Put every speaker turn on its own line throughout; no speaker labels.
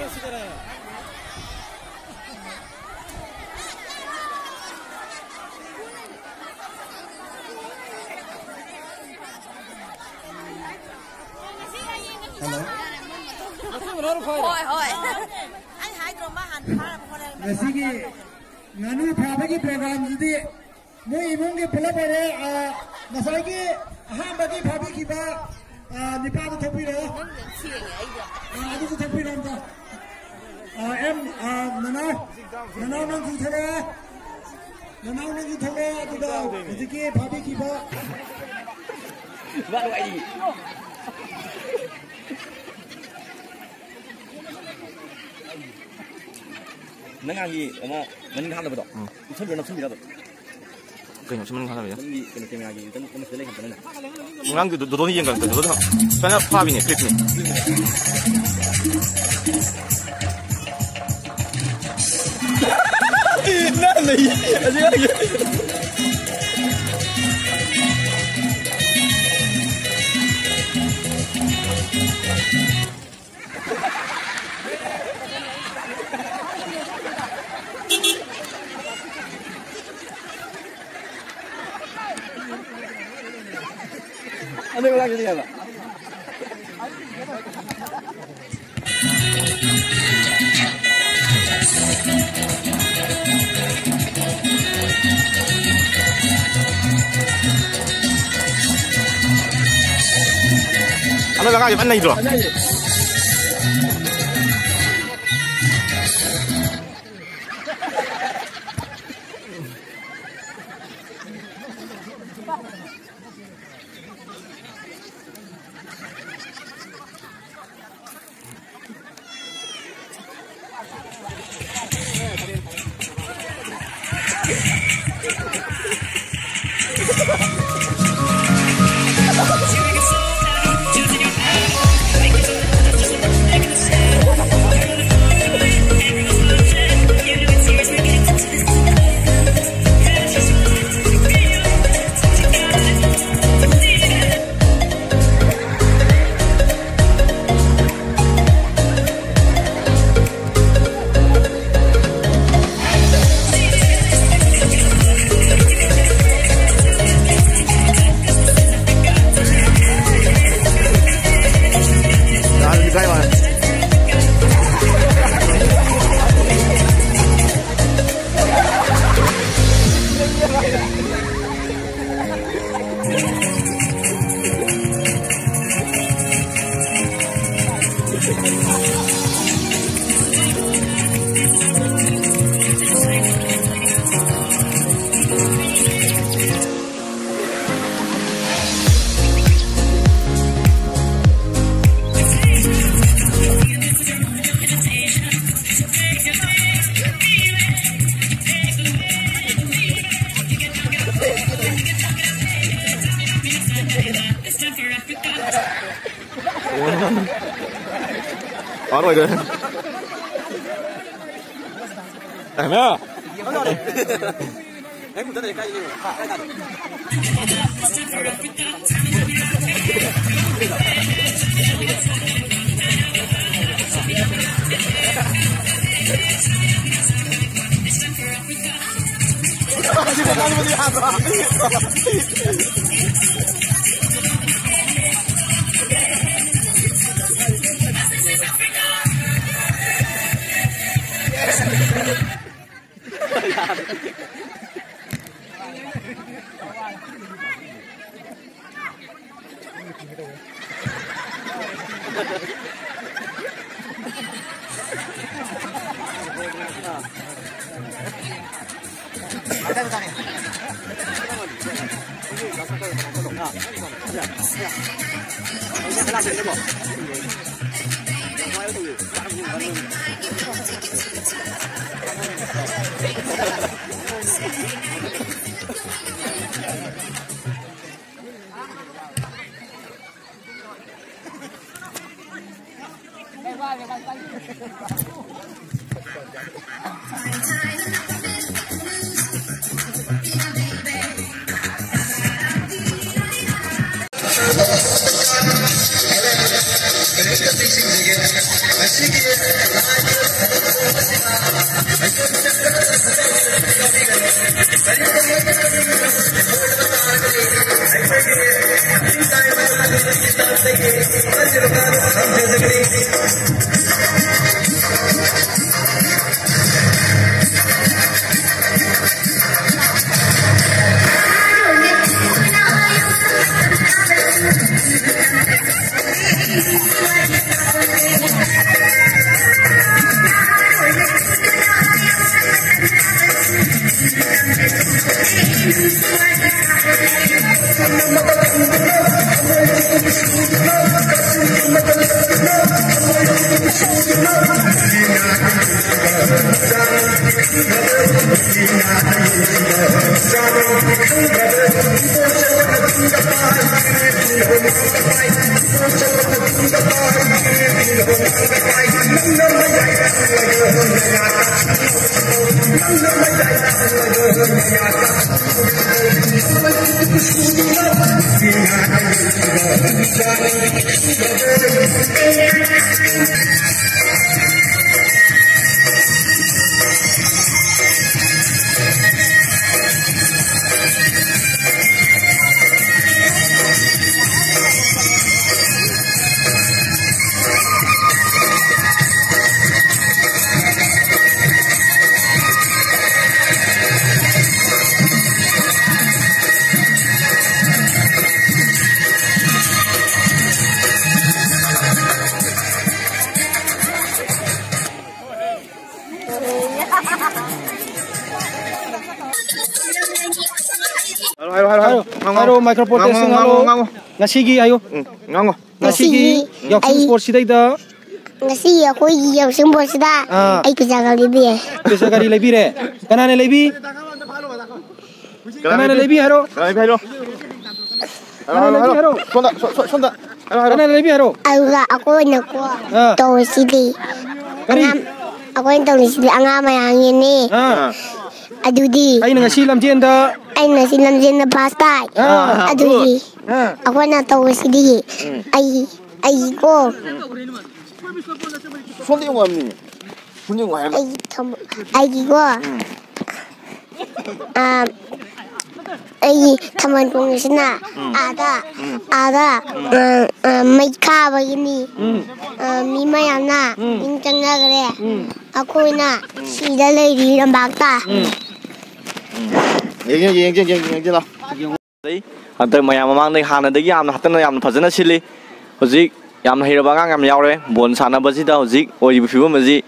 Masih nganu phabi program jadi mau imong ke pula pada masalah ke bagi phabi kita nipa tu topi lo, ada tu topi lo tu, nanau nang tu thora, tu dah, jadi ke phabi kita.
Baru ini. Nengahi, mana mana betul. Itu benar benar betul. Kayaknya cuma nengahi ya. Kena kena lagi, itu mesti lagi kan benar. Nengang itu dua ni yang kan, dua. Karena phabi ni, klip ni. Nah, ni, aja lagi. Ada lagi dia apa? Ano lagi mana itu? Ano itu? Mana?
Let's Halo, microphone testing halo. Ngasigi ayo.
Ngango.
Ngasigi. Yaoshangda sport sidayda.
Ngasi ako Yaoshangda sport sida. Ay kujaga libi.
Kujaga libi re. Kanane libi? Kanane libi haro.
Kanane haro.
Halo.
Sonda.
Kanane libi haro.
Ako nako. To sidi.
Kari.
Ako yung sidi ang mayangin ni. Adudi.
Ay nga silam jenda.
Ay na silam jenda pasta. Adudi. Ako na to sidi. Ay ko.
손이 왔니? 손이 와야.
Ay ko. Ay taman kong sina. Ada. May kaba gini. Mimaya na. Mintan na kare. Ako na. Sida lady ng bata.
얘기 나. 한때 mayam mamang 하는데기 아무나 하트는 아무나 파전나 실리. 호직 ꯌꯥꯝꯅ ꯍꯩꯔꯕ ꯑꯉꯥꯡ ꯌꯥꯝ ꯌꯥꯎꯔꯦ ꯕꯣꯜ ꯁꯥꯟꯅꯕꯁꯤꯗ ꯍꯧꯖꯤꯛ ꯑꯣꯏꯔꯤꯕ ꯐꯤꯕꯝ ꯑꯁꯤ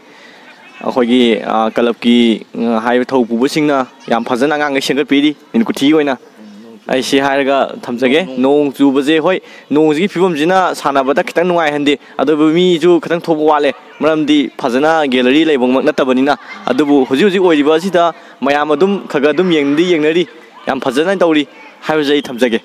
ꯑꯩꯈꯣꯏꯒꯤ ꯀ꯭ꯂꯕꯀꯤ ꯍꯥꯏꯔꯤꯕ ꯊꯧ ꯄꯨꯕꯁꯤꯡꯅ ꯌꯥꯝ ꯐꯖꯅ ꯑꯉꯥꯡꯈꯩ ꯁꯦꯝꯒꯠꯄꯤꯔꯤ ꯈꯨꯊꯤ ꯑꯣꯏꯅ ꯑꯩ ꯁꯤ ꯍꯥꯏꯔꯒ ꯊꯝꯖꯒꯦ ꯅꯣꯡ ꯆꯨꯕꯁꯦ ꯍꯣꯏ ꯅꯣꯡꯁꯤꯒꯤ ꯐꯤꯕꯝꯁꯤꯅ ꯁꯥꯟꯅꯕꯗ ꯈꯤꯇꯪ ꯅꯨꯡꯉꯥꯏꯍꯟꯗꯦ ꯑꯗꯨꯕꯨ ꯃꯤꯁꯨ ꯈꯤꯇꯪ ꯊꯣꯛꯄ ꯋꯥꯠꯂꯦ ꯃꯔꯝꯗꯤ ꯐꯖꯅ ꯒꯦꯂꯔꯤ ꯂꯩꯕꯃꯛ ꯅꯠꯇꯕꯅꯤꯅ ꯑꯗꯨꯕꯨ ꯍꯧꯖꯤꯛ ꯑꯣꯏꯔꯤꯕ ꯑꯁꯤꯗ ꯃꯌꯥꯝ ꯑꯗꯨꯝ ꯈꯔ ꯑꯗꯨꯝ ꯌꯦꯡꯅꯔꯤ ꯌꯥꯝ ꯐꯖꯅ ꯇꯧꯔꯤ ꯍꯥꯏꯕꯁꯦ ꯑꯩ ꯊꯝꯖꯒꯦ